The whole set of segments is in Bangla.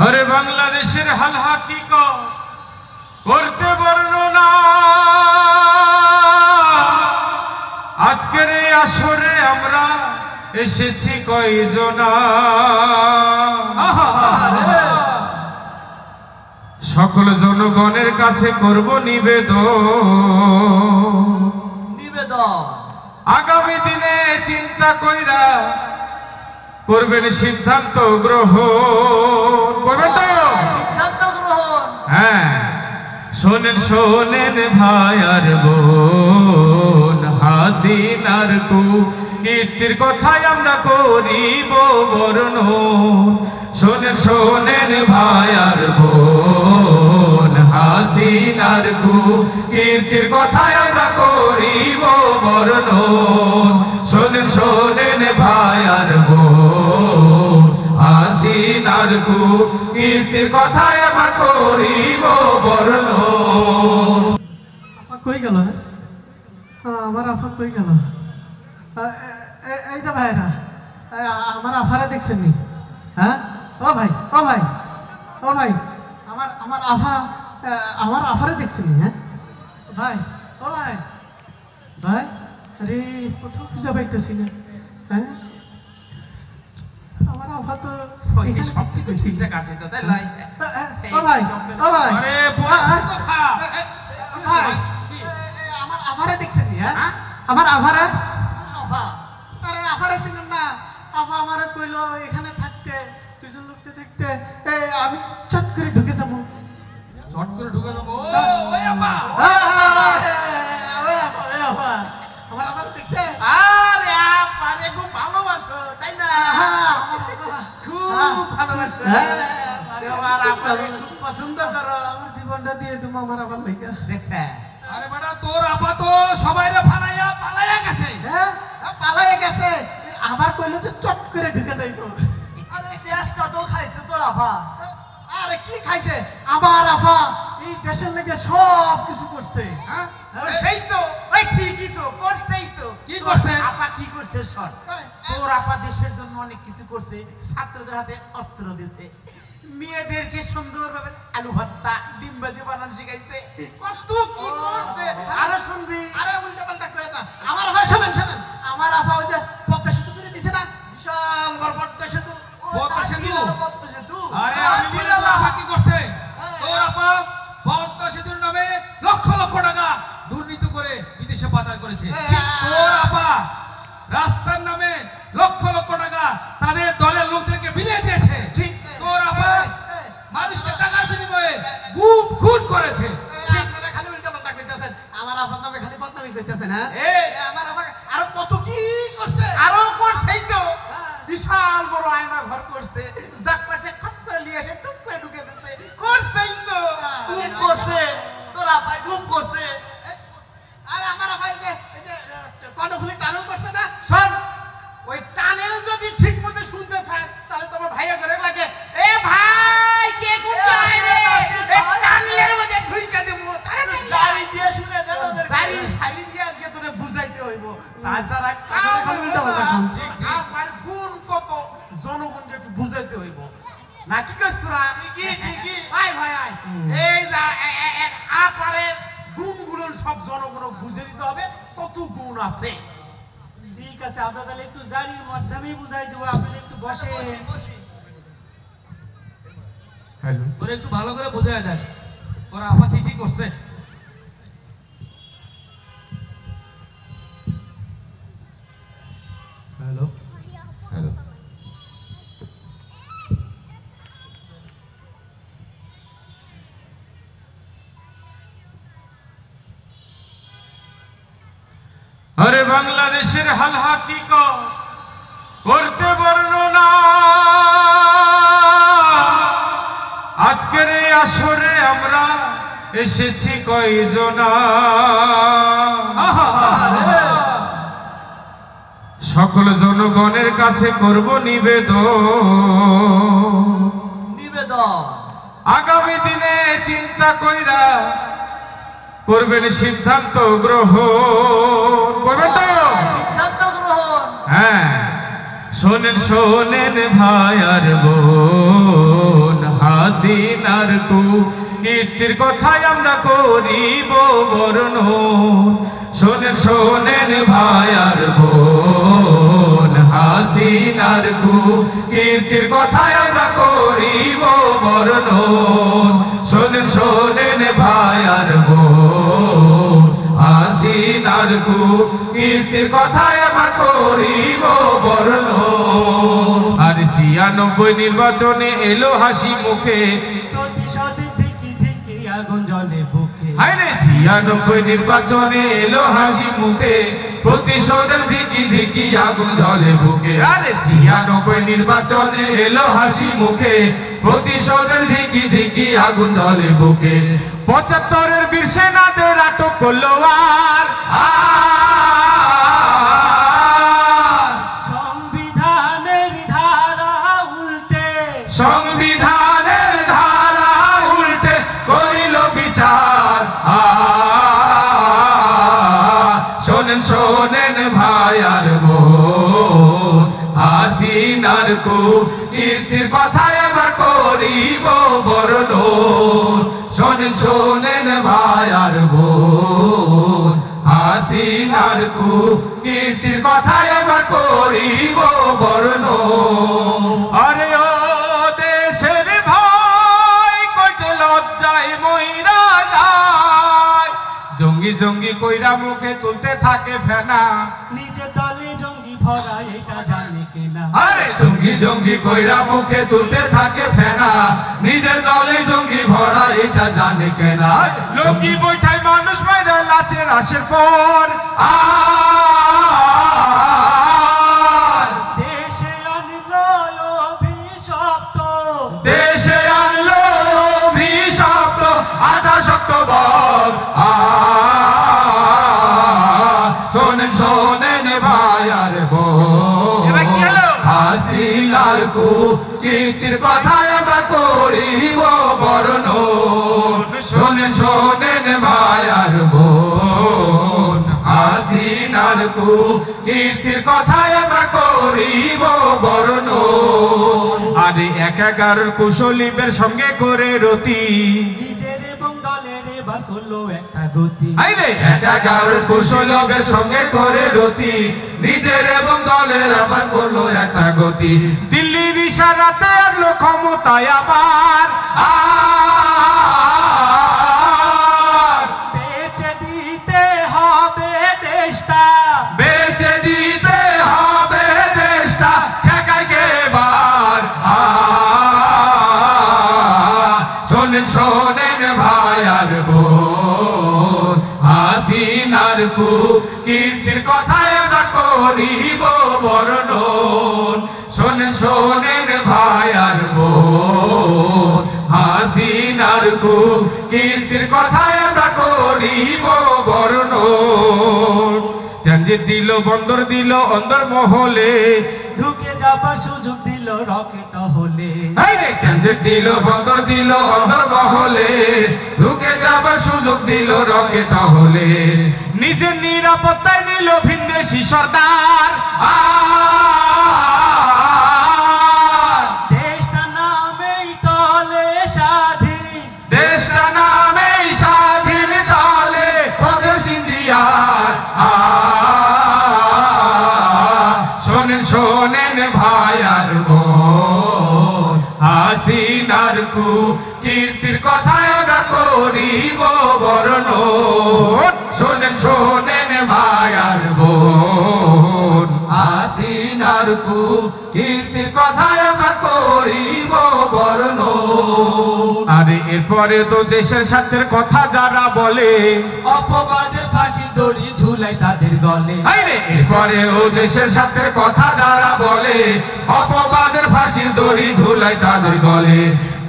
আরে বাংলাদেশের হাল হাকিকত করতে বর্ণনা আজকের এই আসরে আমরা এসেছি কয়জনা। সকল জনগণের কাছে করব নিবেদন আগামী দিনে চিন্তা কইরা করবেন সিদ্ধান্ত গ্রহণ। করবেন তো সিদ্ধান্ত গ্রহণ? হ্যাঁ, শোনেন শোনেন ভাই আর বোন, হাসিনার কীর্তির কথাই আমরা করিব বর্ণন। শোনেন শোনেন ভাই আর বোন, হাসিনার কীর্তির কথাই আমরা করিব বর্ণন। শোনেন শোনেন ভাই আর বোন, হাসিনার কীর্তির কথাই আমরা করিব বর্ণন। আপা কই গেল? আমার আফা কই গেল? এই যে ভাইরা, আমার আফারা দেখছেন নি? হ্যাঁ, ও ভাই ও ভাই ও ভাই, আমার আফা, আমার আফারে দেখছেন নি? হ্যাঁ ভাই, ও ভাই ভাই, আরে কোথাও খুঁজে পাইতেছি না। হ্যাঁ, আমার আফা তো সবকিছু ঠিকঠাক আছে তো, তাই লাই? ও ভাই ও ভাই, আরে বস তো খা। ভাই আমার আফারে দেখছেন নি? হ্যাঁ, আমার আফারে, আফা, আরে আফারে ছিলেন না? আফা আমারে কইলো এখানে থাকতে, দুজন লোকতে থাকতে, আমি চট করে ঢুকে যাবো। চট করে ঢুকে যাবো? ওই আপা, ওই আপা আমার আফারে দেখছে? আরে আপা রে, খুব ভালোবাসো তাই না? খুব ভালোবাসো। তোমার আপাকে খুব পছন্দ করো। আমার জীবনটা দিয়ে তুমি আমার আফার লাইগা দেখছে? আরে বেটা, তোর আপা তো সবাইরে পালাইয়া গেছে। হ্যাঁ, পালাইয়া গেছে। আবার কইলো যে চট করে ঢুকে যাইতো। আরে দেশটা তো খাইছে তোর আপা। আরে কি খাইছে? আমার আফা এই দেশের লেগে সব কিছু করছে। হ্যাঁ, করছেই তো। ওই ঠিকই তো, করছেই তো। কি করছে আপা? কি করছে শোন। তোর আপা দেশের জন্য অনেক কিছু করছে। ছাত্রদের হাতে অস্ত্র দিয়েছে, মেয়েদেরকে সুন্দরভাবে আলু ভর্তা ডিম ভাজি বানানো শিখাইছে, কত কি করছে। আরে শুনবি, আরে উল্টা পাল্টা কই না। আমার আফা শুনেন শুনেন, আমার আফা ওই যে পদ্মা সেতু করে দিছে না, বিশাল বড় পদ্মা সেতু। পদ্মা সেতু? পদ্মা সেতু। আরে আমি বলি না, আপা কি করছে? তোর আপা পদ্মা সেতুর নামে লক্ষ লক্ষ টাকা দুর্নীতি করে বিদেশে পাচার করেছে। তোর আপা রাস্তার নামে লক্ষ লক্ষ টাকা তাদের দলের লোকদেরকে বিলিয়ে দিয়েছে। ঠিক। তোর আপা মানুষকে টাকার বিনিময়ে গুম খুন করেছে। আপনারা খালি উল্টা পাল্টা কইতাছেন, আমার আফার নামে খালি বদনামি কইতাছেন। হ্যাঁ, আমার আফা আরো কত কি করছে। আরো করছেই তো, বিশাল বড় আয়না ঘর করছে, যাক পারছে খট করে নিয়ে এসে টুক করে ঢুকে দিচ্ছে। করছেই তো, গুম করছে। তোর আপা গুম করছে। আর আমার আফা এই যে কর্ণফুলী টানেল করছে না। শোন, ওই টানেল যদি ঠিক মতো শুনতে চায় তাহলে তোমার ভাইয়া করে লাগে, এ ভাই কে কোনটা আইবে এই টানেলের মধ্যে ঢুইকা দেব। আরে গাড়ি দিয়ে শুনে দে, তোদের গাড়ি সারি দিয়ে আজকে তোরে বুঝাইতে হইব। তাছাড়া খালি উল্টা পাল্টা খান। আর গুণ কত জনগণকে একটু বুঝাইতে হইব না। কি কইছ তোরা? ঠিকই ভাই ভাই আয়, এই যা আপারে গুণগুলো সব জনগণ বুঝে দিতে হবে কত গুণ আছে। ঠিক আছে, আমরা তাহলে একটু জারির মাধ্যমেই বুঝাই দেবো। আপনারা একটু বসে হ্যালো, ওরা একটু ভালো করে বোঝায় দেন, ওরা আপা ঠিকই করছে। হ্যালো হ্যালো, আরে বাংলাদেশের হাল হাকিকত করতে বর্ণনা আজকের এই আসরে আমরা এসেছি কয়জনা। সকল জনগণের কাছে করব নিবেদন আগামী দিনে চিন্তা কইরা করবেন সিদ্ধান্ত গ্রহণ। করবেন তো সিদ্ধান্ত গ্রহণ? হ্যাঁ, শোনেন শোনেন ভাই আর বোন, হাসিনার কীর্তির কথাই আমরা করিব বর্ণন। শোনেন শোনেন ভাই আর বোন, হাসিনার কীর্তির কথাই আমরা করিব বর্ণন। শোনেন শোনেন ভাই আর বোন, হাসিনার কীর্তির কথাই আমরা করিব বর্ণন। আর 96 নির্বাচনে এলো হাসি মুখে, প্রতিশোধের ধিকি ধিকি আগুন জ্বলে বুকে। হায়রে 96 নির্বাচনে এলো হাসি মুখে, প্রতিশোধের ধিকি ধিকি আগুন জ্বলে বুকে। আরে 96 নির্বাচনে এলো হাসি মুখে, প্রতিশোধের ধিকি ধিকি আগুন জ্বলে বুকে। 75-এর বীর সেনাদের আটক করলো আর সংবিধানের ধারা উল্টে, সংবিধানের ধারা উল্টে করিল বিচার। শোনেন শোনেন ভাই আর বোন, হাসিনার কীর্তির কথাই আমরা করিব বর্ণন। শোনেন শোনেন ভাই আর বোন, হাসিনার কীর্তির কথাই আমরা করিব বর্ণন। আরে ও দেশের ভাই, কইতে লজ্জায় মইরা যায়, জঙ্গি জঙ্গি কইরা মুখে তুলতে থাকে ফেনা। নিজের দলে জঙ্গি ভরা এটা জানে কেনা। আরে জঙ্গি জঙ্গি কইরা মুখে তুলতে থাকে ফেনা, নিজের দলে জঙ্গি ভরা এটা জানে কেনা। লোকি বৈঠাই মানুষ মাইরা লাচের আসের পর দেশে আনলো অভিশপ্ত, দেশে আনলো অভিশপ্ত 28 অক্টোবর। শোনেন শোনেন ভাই আর বোন, হাসিনার কীর্তির কথাই আমরা করিব বর্ণন। শোনেন শোনেন ভাই আর বোন, হাসিনার কীর্তির কথাই আমরা করিব বর্ণন। আরে 11 কুশলীদের সঙ্গে করে রতি, নিজের এবং দলের এবার করলো একটা গতি। আইরে 11 কুশলীদের সঙ্গে করে রতি, নিজের এবং দলের আবার করলো একটা গতি। দিল্লির ইশারাতে আসলো ক্ষমতায় আবার বেচে দিতে হবে দেশটা, বেচে দিতে হবে দেশটা, ঠেকাই কে এবার। শোনেন শোনেন ভাই আর বোন, হাসিনার কীর্তির কথাই আমরা করিব বর্ণন। শোনেন শোনেন ভাই আর বোন, হাসিনার কীর্তির কথাই আমরা করিব বর্ণন। ট্রানজিট দিল, বন্দর দিল অন্দর মহলে, ঢুকে যাবার সুযোগ দিল রকেট হলে। ট্রানজিট দিল, বন্দর দিল অন্দর মহলে, ঢুকে যাবার সুযোগ দিল রকেট হলে। নিজের নিরাপত্তায় নিল ভিনদেশি সর্দার। দেশটা নামেই তলে স্বাধীন, দেশটা নামেই স্বাধীন চলে প্রদেশ ইন্ডিয়ার। শোনেন শোনেন ভাই আর বোন, হাসিনার কীর্তির কথাই আমরা করিব বর্ণন। শোনেন শোনেন ভাই আর বোন, হাসিনার কীর্তির কথাই আমরা করিব বর্ণন। আরে এরপরে তো দেশের স্বার্থের কথা যারা বলে, অপবাদের ফাঁসির দড়ি ঝুলাই তাদের গলে। এরপরে ও দেশের স্বার্থের কথা যারা বলে, অপবাদের ফাঁসির দড়ি ঝুলাই তাদের গলে।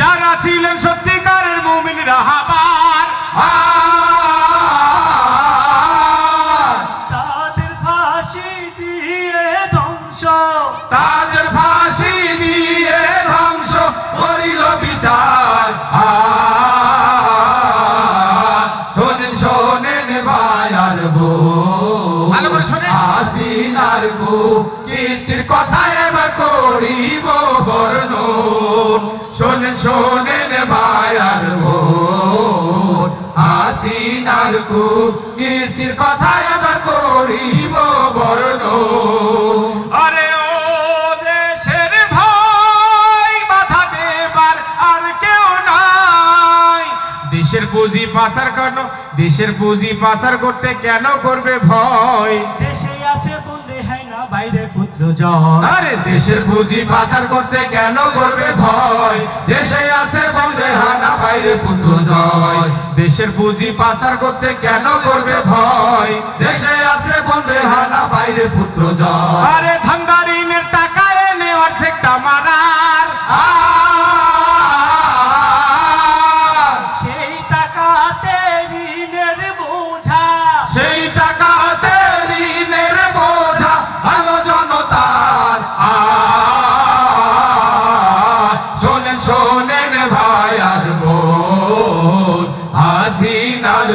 যারা ছিলেন সত্যিকারের মুমিন রাহাবার, তাদের ফাঁসি দিয়ে ধ্বংস, তাদের ফাঁসি দিয়ে ধ্বংস করিল বিচার। শোনেন শোনেন ভাই আর বোন, হাসিনার কীর্তির কথাই এবার করিব বর্ণন। শোনেন শোনেন শোনেন ভাই আর বোন, হাসিনার কীর্তির কথায় আমরা করিব বর্ণ। আরে ও দেশের ভাই, বাধা দেবার আর কেউ নাই। দেশের পুঁজি পাচার কেন, দেশের পুঁজি পাচার করতে কেন করবে ভয়? দেশে আছে বোন রেহাই না, বাইরে পুত্র জয়। আরে দেশের পুঁজি পাচার করতে কেন করবে ভয়? দেশে আছে সন্দেহানা, বাইরে পুত্র জয়। দেশের পুঁজি পাচার করতে কেন করবে ভয়? দেশে আছে বন্দেহানা, বাইরে পুত্র জয়। আরে ধান্দারিনের টাকা এনে অর্ধেকটা মারার, সেই টাকাতে ঋণের বোঝা, সেই টাকাতে ঋণের বোঝা ভালো জনতার। শোনেন শোনেন ভাই আর বোন, হাসিনার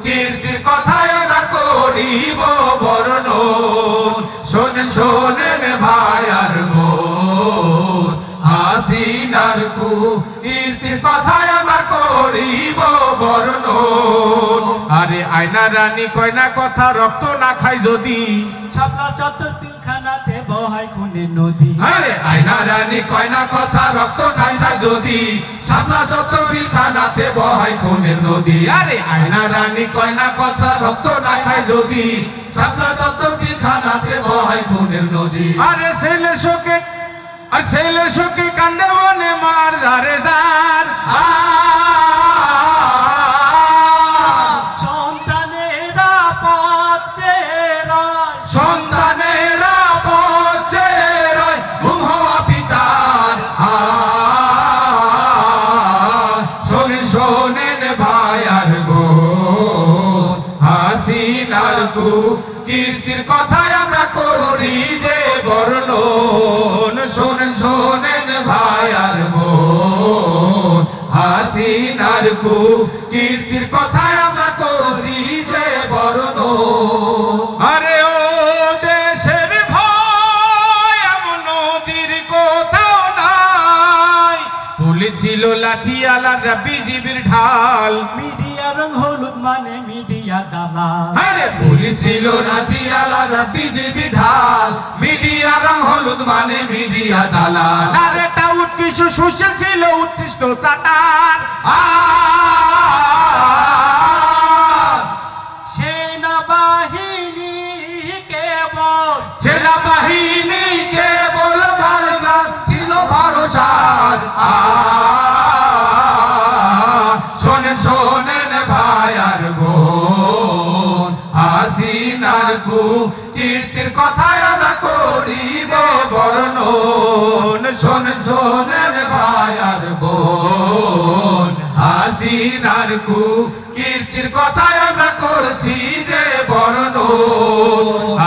কীর্তির কথায় আমরা করিব বর্ণন। শোনেন শোনেন ভাই আর বোন, হাসিনার কীর্তির কথায় আমরা করিব বর্ণন। আরে আয়না রানী কয়না কথা, রক্ত না খায় যদি, শাপলা চত্বর পিলখানাতে বহায় খুনের নদী। আরে আয়না রানী কয়না কথা, রক্ত খায় না যদি, শাপলা চত্বর পিলখানাতে বহায় খুনের নদী। আরে আয়না রানী কয়না কথা, রক্ত না খায় যদি, শাপলা চত্বর পিলখানাতে বহায় খুনের নদী। আরে ছেলের শোকে, আর ছেলের শোকে কান্দে বনে মার যারে যার। সন্তানেরা পথ চেয়ে রয়, সন্তানেরা পথে রয়, ঘুম হওয়া পিতার। শোনেন শোনেন ভাই আর বোন, হাসিনার কীর্তির কথায় আমরা করছি যে বর্ণন। শোনেন শোনেন ভাই আর বোন, হাসিনার কীর্তির কথায় আমরা করছি যে বর্ণন। আরে ও দেশের ভয়, এমন নজির কোথাও নাই। পুলিশ ছিল লাঠিয়ালারা বিজিবির ঢাল, মিডিয়া রং হলুদ মানে মিডিয়া দালাল। আরে পুলিশ ছিল লাঠিয়ালারা বিজিবি ঢাল, মিডিয়া রং হলুদ মানে মিডিয়া দালাল। আরে টাউট কিছু সুশীল ছিল উচ্ছিষ্ট চাটার। সেনাবাহিনী কেবল, সেনাবাহিনী কেবল জায়গার ছিল ভরসার। শোনেন শোনেন ভাই আর বোন, হাসিনার কীর্তির কথায় আমরা করিব বর্ণন। শোনেন শোনেন ভাই আর বোন, হাসিনার কীর্তির কথায় আমরা করছি যে বর্ণন।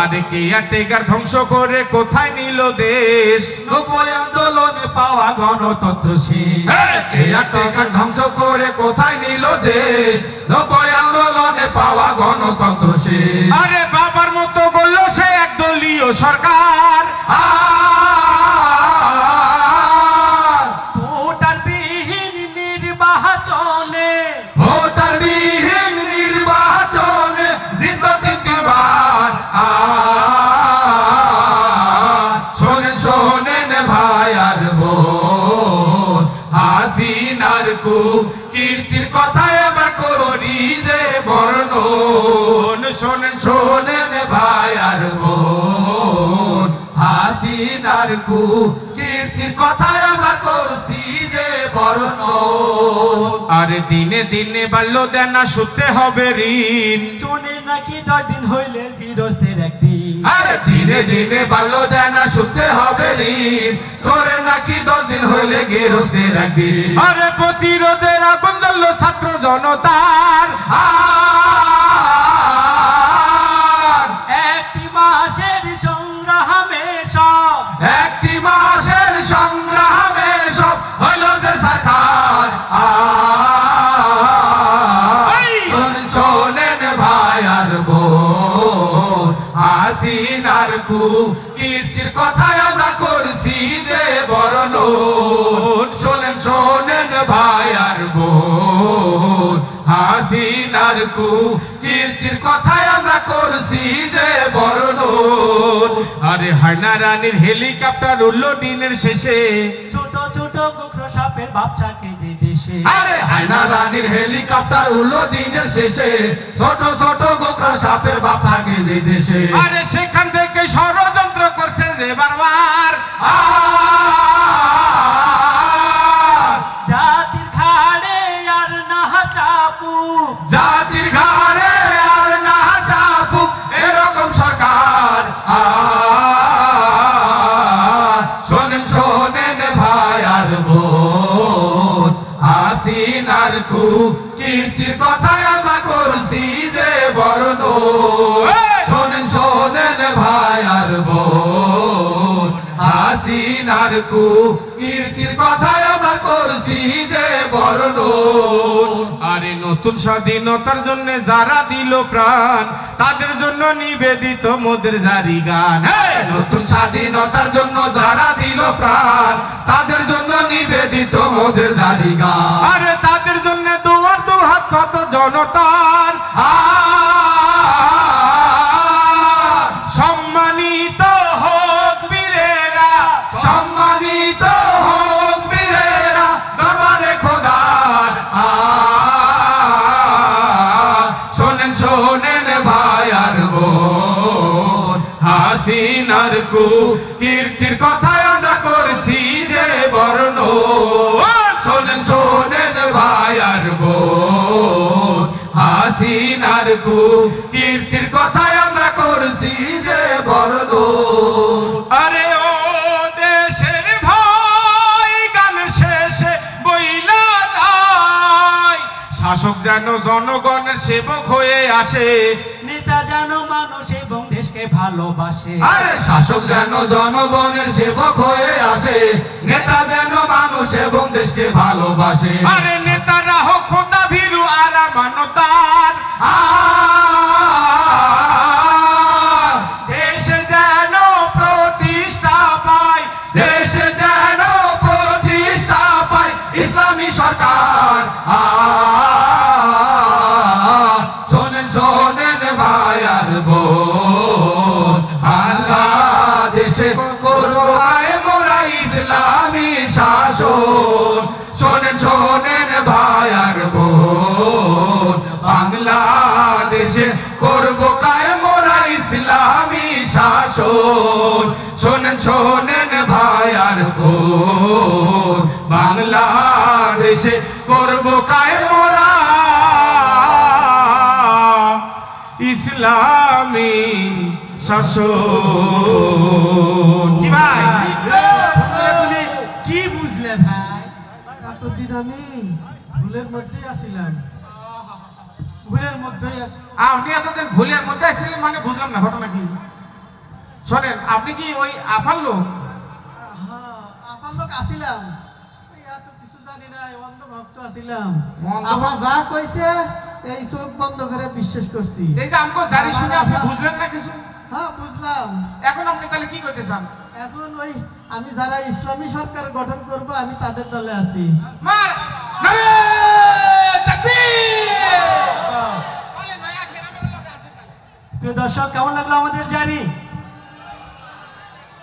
আরে কেয়ারটেকার ধ্বংস করে কোথায় নিল দেশ? 90 আন্দোলনে পাওয়া গণতন্ত্র শেষ। কেয়ারটেকার ধ্বংস করে কোথায় নিল দেশ? 90 আন্দোলনে পাওয়া গণতন্ত্র শেষ। আরে বাবার মতো বললো সে একদলীয় সরকার। ভোটার বিহীন নির্বাচনে, ভোটার বিহীন নির্বাচনে জিত তিনবার। শোনেন শোনেন ভাই আর বোন, হাসিনার কীর্তির কথায় আমরা করি যে বর্ণন। শোনেন শোনেন ভাই আর বোন, হাসিনার কীর্তির কথায় আমরা করছি যে বর্ণন। আরে দিনে দিনে বাল্য দেনা শুতে হবে ঋণ, চনে নাকি 10 দিন হইলে গৃহস্থের একদিন। আরে দিনে দিনে বাল্য দেনা শুতে হবে ঋণ, চোরে নাকি 10 দিন হইলে গেরস্তের একদিন। আরে প্রতিরোধের আগুন জ্বলল ছাত্র জনতার। একটি মাসের সংগ্রামে সব, একটি মাসের সংগ্রামে সব হইল যে সরকার। শোনেন শোনেন ভাই আর বোন, হাসিনার কীর্তির কথায় আমরা করছি যে বর্ণন। শোনেন শোনেন হাসিনার কীর্তির কথায় আমরা করছি যে বর্ণন। আরে হায়না রানীর হেলিকপ্টার উড়লো দিনের শেষে, ছোট ছোট গোখরো সাপের বাচ্চাকে যে দেশে। আরে হায়না রানীর হেলিকপ্টার উড়লো দিনের শেষে, ছোট ছোট গোখরা সাপের বাপ থাকে যে দেশে। আরে সেখান থেকে ষড়যন্ত্র করছে যে বারবার, জাতির ঘাড়ে আর না চাপু, জাতির ঘাড়ে আর না চাপুক এরকম সরকার। শোনেন শোনেন ভাই আর বোন, হাসিনার কীর্তির কথায় আমরা করছি যে বর্ণন। শোনেন শোনেন ভাই আর বোন, হাসিনার কীর্তির কথায় আমরা করছি যে বর্ণন। আরে নতুন স্বাধীনতার জন্য যারা দিল প্রাণ, তাদের জন্য নিবেদিত মোদের জারি গান। নতুন স্বাধীনতার জন্য যারা দিল প্রাণ, তাদের জন্য নিবেদিত মোদের জারি গান। আরে তাদের জন্য দুয়ার দুহাত কত জনতার, সম্মানিত হোক বীরেরা, সম্মানিত হোক বীরেরা দরবারে খোদার। শোনেন শোনেন ভাই আর বোন, হাসিনার কীর্তির কথায় আমরা করছি যে বর্ণন। শোনেন শোনেন ভাই আর বোন, হাসিনার কীর্তির কথায় আমরা করছি যে বর্ণন। আরে ও দেশের ভাই গান শেষে বইলা যায়, শাসক যেন জনগণের সেবক হয়ে আসে, নেতা যেন মানুষ এবং দেশকে ভালোবাসে। আরে শাসক যেন জনগণের সেবক হয়ে আসে, নেতা যেন মানুষ এবং দেশকে ভালোবাসে। আরে নেতারা হোক খোদা ভীরু আর মানবতার, দেশে যেন প্রতিষ্ঠা পায়, দেশে যেন প্রতিষ্ঠা পায় ইসলামী সরকার। শোনেন শোনেন ভাই আর বোন, বাংলাদেশে করবো মোরা ইসলামী শাসন। শোনেন শোনেন ভাই আর বোন, বাংলাদেশে করবো মোরা ইসলামী শাসন। শোনেন শোনেন ভাই আর বোন, বাংলাদেশে করবো মোরা ইসলামী শাসন। কি ভাই তুমি কি বুঝলে ভাই? এতদিন আমি ভুলের মধ্যেই আছিলাম, ভুলের মধ্যেই আছিলাম। আপনি এতদিন ভুলের মধ্যে আসছিলেন মানে বুঝলাম না ঘটনা কি। শোনেন, আপনি কি ওই আফার লোক? হ্যাঁ, আপনার লোক আছিলাম, এই এত কিছু জানি না, অন্ধ ভক্ত আছিলাম। অন্ধ আমার যা কইছে এই চোখ বন্ধ করে বিশ্বাস করছি। এই যে আমগো জারি শুনে আপনি বুঝলেন না কিছু। হ্যাঁ বুঝলাম। এখন আপনি তাহলে কি করতে চান? এখন ওই আমি যারা ইসলামী সরকার গঠন করব আমি তাদের দলে আছি। মার নারে তাকবীর। প্রিয় দর্শক, কেমন লাগলো আমাদের জারি?